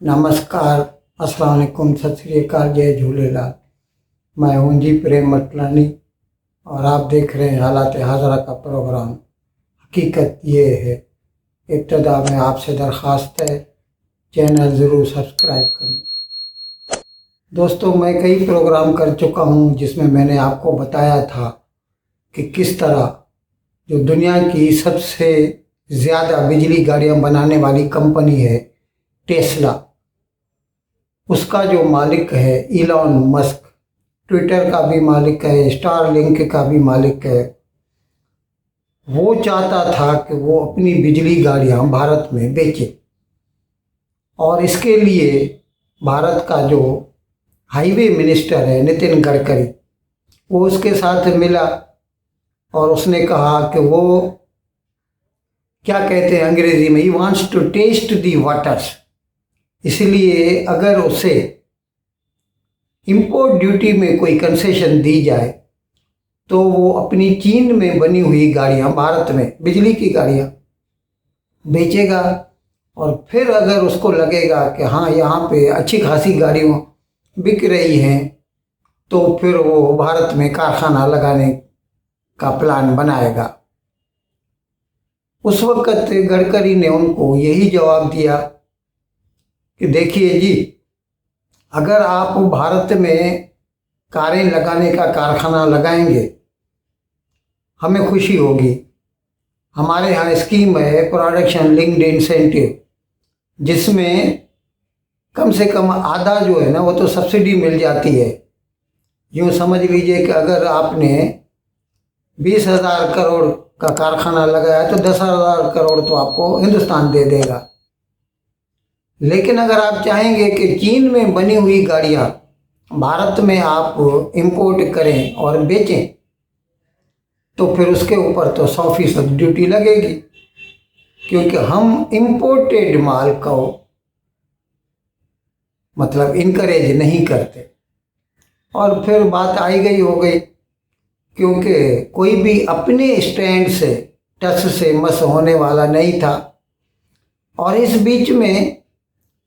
नमस्कार, अस्सलाम वालेकुम, सत श्री अकाल, जय झूलेलाल। मैं हूँ जी प्रेम मटलानी और आप देख रहे हैं हालात हाजरा का प्रोग्राम। हकीकत ये है, इब्तदा में आपसे दरख्वास्त है चैनल ज़रूर सब्सक्राइब करें। दोस्तों, मैं कई प्रोग्राम कर चुका हूँ जिसमें मैंने आपको बताया था कि किस तरह जो दुनिया की सबसे ज़्यादा बिजली गाड़ियाँ बनाने वाली कंपनी है टेस्ला, उसका जो मालिक है इलॉन मस्क, ट्विटर का भी मालिक है, स्टारलिंक का भी मालिक है, वो चाहता था कि वो अपनी बिजली गाड़ियां भारत में बेचे। और इसके लिए भारत का जो हाईवे मिनिस्टर है नितिन गडकरी, वो उसके साथ मिला और उसने कहा कि वो क्या कहते हैं अंग्रेजी में, ही wants to test the waters. इसलिए अगर उसे इंपोर्ट ड्यूटी में कोई कंसेशन दी जाए तो वो अपनी चीन में बनी हुई गाड़ियां भारत में बिजली की गाड़ियां बेचेगा। और फिर अगर उसको लगेगा कि हाँ यहाँ पे अच्छी खासी गाड़ियाँ बिक रही हैं तो फिर वो भारत में कारखाना लगाने का प्लान बनाएगा। उस वक्त गडकरी ने उनको यही जवाब दिया कि देखिए जी, अगर आप भारत में कारें लगाने का कारखाना लगाएंगे हमें खुशी होगी। हमारे यहाँ स्कीम है प्रोडक्शन लिंक्ड इंसेंटिव, जिसमें कम से कम आधा जो है ना वो तो सब्सिडी मिल जाती है। यूँ समझ लीजिए कि अगर आपने 20,000 करोड़ का कारखाना लगाया तो 10,000 करोड़ तो आपको हिंदुस्तान दे देगा। लेकिन अगर आप चाहेंगे कि चीन में बनी हुई गाड़ियाँ भारत में आप इंपोर्ट करें और बेचें तो फिर उसके ऊपर तो 100% ड्यूटी लगेगी, क्योंकि हम इंपोर्टेड माल को मतलब इनकरेज नहीं करते। और फिर बात आई गई हो गई, क्योंकि कोई भी अपने स्टैंड से टस से मस होने वाला नहीं था। और इस बीच में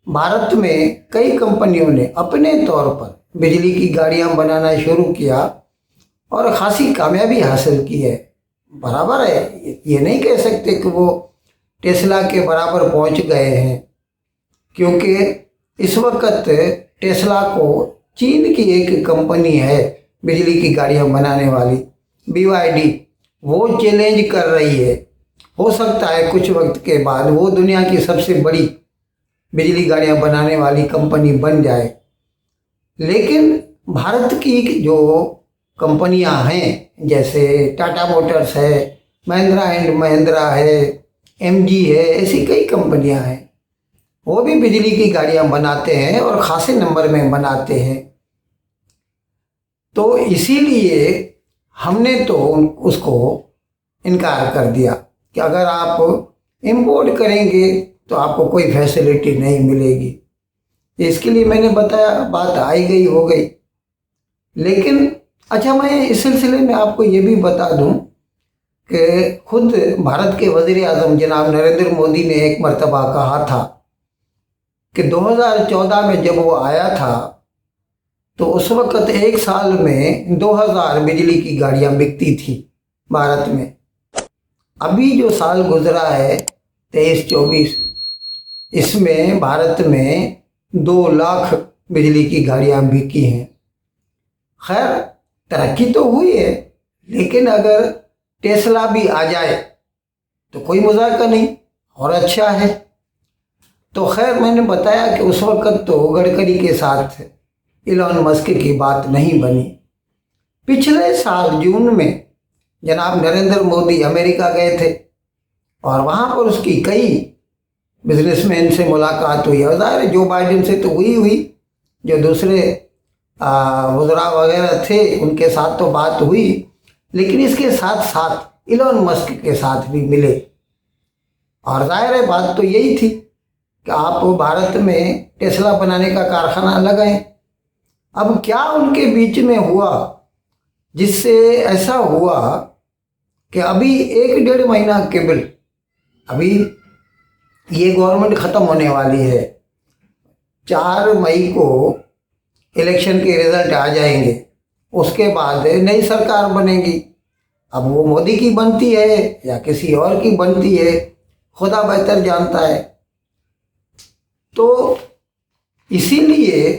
भारत में कई कंपनियों ने अपने तौर पर बिजली की गाड़ियां बनाना शुरू किया और ख़ासी कामयाबी हासिल की है। बराबर है, ये नहीं कह सकते कि वो टेस्ला के बराबर पहुंच गए हैं, क्योंकि इस वक्त टेस्ला को चीन की एक कंपनी है बिजली की गाड़ियां बनाने वाली BYD, वो चैलेंज कर रही है। हो सकता है कुछ वक्त के बाद वो दुनिया की सबसे बड़ी बिजली गाड़ियां बनाने वाली कंपनी बन जाए। लेकिन भारत की जो कंपनियां हैं जैसे टाटा मोटर्स है, महिंद्रा एंड महिंद्रा है, MG है, ऐसी कई कंपनियां हैं, वो भी बिजली की गाड़ियां बनाते हैं और खासे नंबर में बनाते हैं। तो इसीलिए हमने तो उसको इनकार कर दिया कि अगर आप इंपोर्ट करेंगे तो आपको कोई फैसिलिटी नहीं मिलेगी। इसके लिए मैंने बताया, बात आई गई हो गई। लेकिन अच्छा, मैं इस सिलसिले में आपको ये भी बता दूं कि खुद भारत के वज़ीर आज़म जनाब नरेंद्र मोदी ने एक मर्तबा कहा था कि 2014 में जब वो आया था तो उस वक्त एक साल में 2000 बिजली की गाड़ियां बिकती थी भारत में। अभी जो साल गुजरा है 23-24, इसमें भारत में 2 लाख बिजली की गाड़ियां बिकी हैं। खैर, तरक्की तो हुई है, लेकिन अगर टेस्ला भी आ जाए तो कोई मजाक नहीं और अच्छा है। तो खैर, मैंने बताया कि उस वक्त तो गडकरी के साथ इलॉन मस्क की बात नहीं बनी। पिछले साल जून में जनाब नरेंद्र मोदी अमेरिका गए थे और वहाँ पर उसकी कई बिजनेसमैन से मुलाकात हुई। और ज़ाहिर जो बाइडेन से तो हुई, जो दूसरे वज़रा वगैरह थे उनके साथ तो बात हुई, लेकिन इसके साथ साथ इलॉन मस्क के साथ भी मिले। और ज़ाहिर है बात तो यही थी कि आप भारत में टेस्ला बनाने का कारखाना लगाएं। अब क्या उनके बीच में हुआ जिससे ऐसा हुआ कि अभी 1-1.5 महीना केवल, अभी ये गवर्नमेंट ख़त्म होने वाली है, 4 मई को इलेक्शन के रिजल्ट आ जाएंगे, उसके बाद नई सरकार बनेगी। अब वो मोदी की बनती है या किसी और की बनती है, खुदा बेहतर जानता है। तो इसीलिए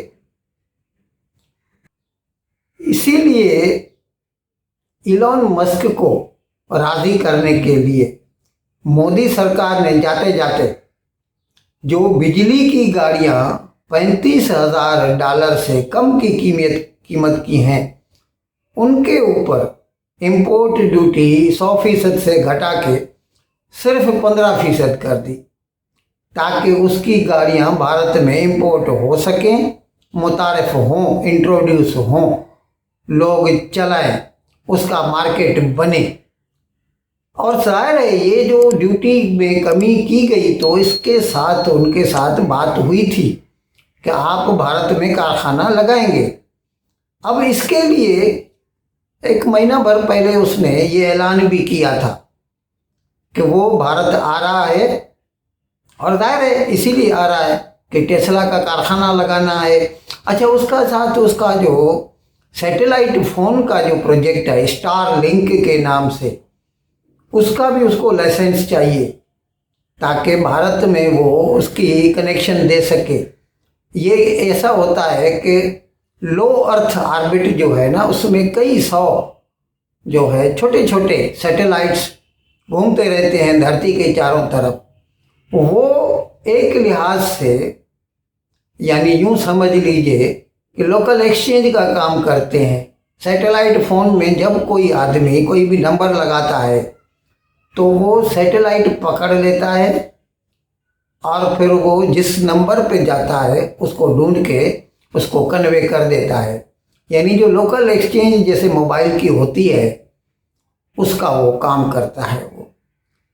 इलॉन मस्क को राजी करने के लिए मोदी सरकार ने जाते जाते जो बिजली की गाड़ियां $35,000 से कम की कीमत की हैं, उनके ऊपर इंपोर्ट ड्यूटी 100% से घटा के सिर्फ 15% कर दी, ताकि उसकी गाड़ियां भारत में इंपोर्ट हो सकें, मुतारिफ हों, इंट्रोड्यूस हों, लोग चलाएं, उसका मार्केट बने। और जाहिर है ये जो ड्यूटी में कमी की गई, तो इसके साथ उनके साथ बात हुई थी कि आप भारत में कारखाना लगाएंगे। अब इसके लिए 1 महीना भर पहले उसने ये ऐलान भी किया था कि वो भारत आ रहा है, और जाहिर है इसीलिए आ रहा है कि टेस्ला का कारखाना लगाना है। अच्छा, उसका साथ उसका जो सैटेलाइट फ़ोन का जो प्रोजेक्ट है स्टार लिंक के नाम से, उसका भी उसको लाइसेंस चाहिए, ताकि भारत में वो उसकी कनेक्शन दे सके। ये ऐसा होता है कि लो अर्थ ऑर्बिट जो है ना, उसमें कई 100 जो है छोटे छोटे सैटेलाइट्स घूमते रहते हैं धरती के चारों तरफ। वो एक लिहाज से यानी यूं समझ लीजिए कि लोकल एक्सचेंज का काम करते हैं। सैटेलाइट फ़ोन में जब कोई आदमी कोई भी नंबर लगाता है, तो वो सैटेलाइट पकड़ लेता है और फिर वो जिस नंबर पे जाता है उसको ढूंढ के उसको कन्वे कर देता है। यानी जो लोकल एक्सचेंज जैसे मोबाइल की होती है, उसका वो काम करता है वो।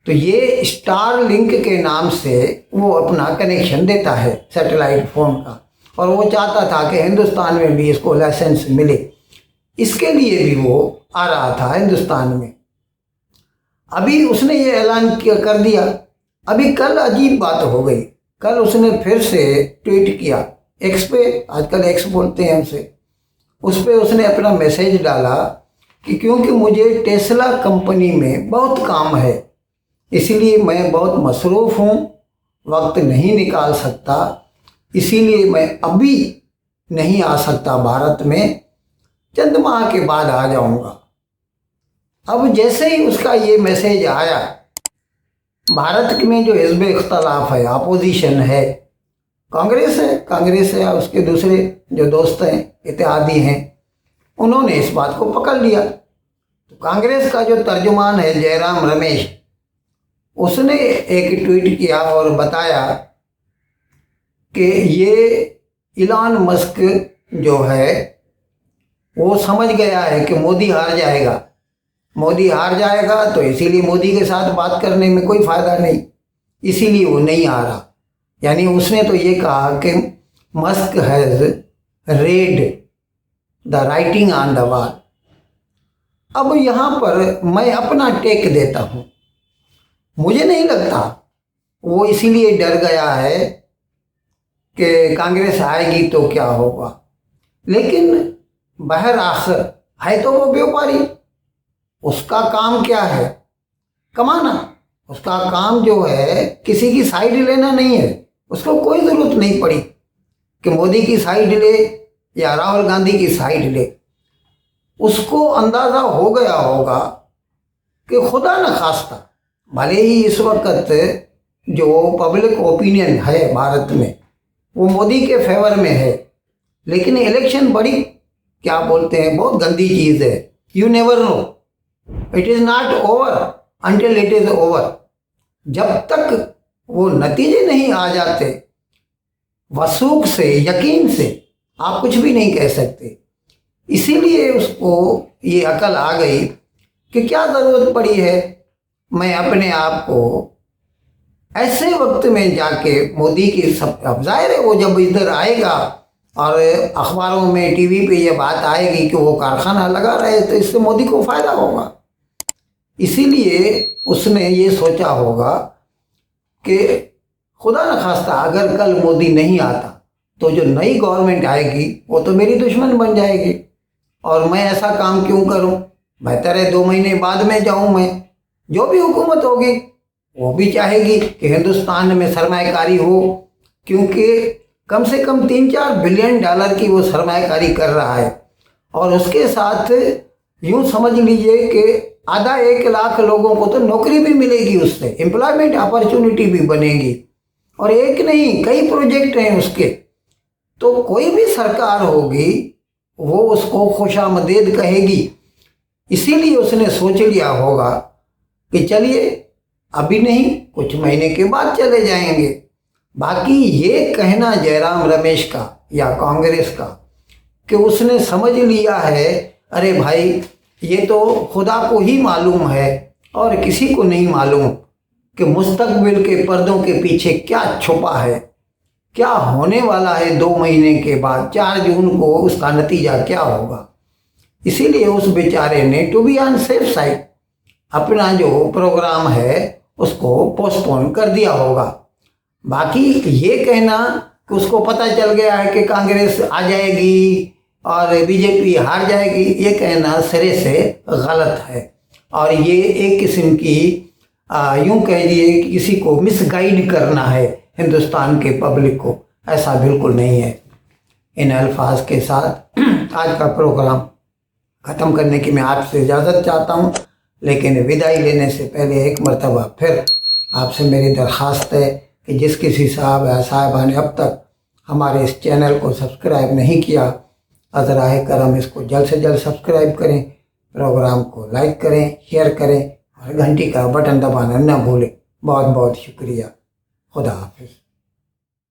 तो ये स्टार लिंक के नाम से वो अपना कनेक्शन देता है सैटेलाइट फ़ोन का, और वो चाहता था कि हिंदुस्तान में भी इसको लाइसेंस मिले। इसके लिए भी वो आ रहा था हिंदुस्तान में। अभी उसने ये ऐलान कर दिया। अभी कल अजीब बात हो गई। कल उसने फिर से ट्वीट किया एक्स पे, आजकल एक्स बोलते हैं उसे, उस पर उसने अपना मैसेज डाला कि क्योंकि मुझे टेस्ला कंपनी में बहुत काम है, इसीलिए मैं बहुत मसरूफ़ हूँ, वक्त नहीं निकाल सकता, इसीलिए मैं अभी नहीं आ सकता भारत में, चंद माह के बाद आ जाऊँगा। अब जैसे ही उसका ये मैसेज आया, भारत में जो हिज़्ब इख्तलाफ है, अपोजिशन है, कांग्रेस है और उसके दूसरे जो दोस्त हैं, इत्तेहादी हैं, उन्होंने इस बात को पकड़ लिया। तो कांग्रेस का जो तर्जुमान है जयराम रमेश, उसने एक ट्वीट किया और बताया कि ये इलॉन मस्क जो है वो समझ गया है कि मोदी हार जाएगा, तो इसीलिए मोदी के साथ बात करने में कोई फ़ायदा नहीं, इसीलिए वो नहीं आ रहा। यानी उसने तो ये कहा कि Musk has read the writing on the wall. अब यहाँ पर मैं अपना टेक देता हूँ। मुझे नहीं लगता वो इसीलिए डर गया है कि कांग्रेस आएगी तो क्या होगा, लेकिन बहर आखिर है तो वो व्यापारी, उसका काम क्या है? कमाना। उसका काम जो है किसी की साइड लेना नहीं है। उसको कोई ज़रूरत नहीं पड़ी कि मोदी की साइड ले या राहुल गांधी की साइड ले। उसको अंदाज़ा हो गया होगा कि खुदा न खास्ता, भले ही इस वक्त जो पब्लिक ओपिनियन है भारत में वो मोदी के फेवर में है, लेकिन इलेक्शन बड़ी क्या बोलते हैं, बहुत गंदी चीज़ है। You never know, it is not over until it is over. जब तक वो नतीजे नहीं आ जाते, वसूख से, यकीन से आप कुछ भी नहीं कह सकते। इसीलिए उसको ये अकल आ गई कि क्या ज़रूरत पड़ी है मैं अपने आप को ऐसे वक्त में जाके मोदी की सब। अब जाहिर है वो जब इधर आएगा और अखबारों में, टीवी पे ये बात आएगी कि वो कारखाना लगा रहे, तो इससे मोदी को फ़ायदा होगा। इसीलिए उसने ये सोचा होगा कि खुदा न खास्ता अगर कल मोदी नहीं आता तो जो नई गवर्नमेंट आएगी वो तो मेरी दुश्मन बन जाएगी, और मैं ऐसा काम क्यों करूं? बेहतर है 2 महीने बाद में जाऊं मैं। जो भी हुकूमत होगी वो भी चाहेगी कि हिंदुस्तान में सरमायाकारी हो, क्योंकि कम से कम 3-4 बिलियन डॉलर की वो सरमायाकारी कर रहा है, और उसके साथ यूं समझ लीजिए कि आधा 1 लाख लोगों को तो नौकरी भी मिलेगी, उससे एम्प्लॉयमेंट अपॉर्चुनिटी भी बनेगी, और एक नहीं कई प्रोजेक्ट हैं उसके। तो कोई भी सरकार होगी वो उसको खुशामदीद कहेगी। इसीलिए उसने सोच लिया होगा कि चलिए अभी नहीं, कुछ महीने के बाद चले जाएंगे। बाकी ये कहना जयराम रमेश का या कांग्रेस का कि उसने समझ लिया है, अरे भाई ये तो खुदा को ही मालूम है और किसी को नहीं मालूम कि मुस्तकबिल के पर्दों के पीछे क्या छुपा है, क्या होने वाला है 2 महीने के बाद 4 जून को उसका नतीजा क्या होगा। इसीलिए उस बेचारे ने to be on safe side अपना जो प्रोग्राम है उसको पोस्टपोन कर दिया होगा। बाकी ये कहना कि उसको पता चल गया है कि कांग्रेस आ जाएगी और बीजेपी हार जाएगी, ये कहना सिरे से गलत है, और ये एक किस्म की यूं कहिए कि किसी को मिसगाइड करना है हिंदुस्तान के पब्लिक को। ऐसा बिल्कुल नहीं है। इन अल्फाज के साथ आज का प्रोग्राम ख़त्म करने की मैं आपसे इजाज़त चाहता हूँ, लेकिन विदाई लेने से पहले एक मरतबा फिर आपसे मेरी दरख्वास्त है कि जिस किसी साहब या साहिबा ने अब तक हमारे इस चैनल को सब्सक्राइब नहीं किया, अज़राए करम इसको जल्द से जल्द सब्सक्राइब करें, प्रोग्राम को लाइक करें, शेयर करें और घंटी का बटन दबाना न भूलें। बहुत बहुत शुक्रिया। खुदा हाफिज़।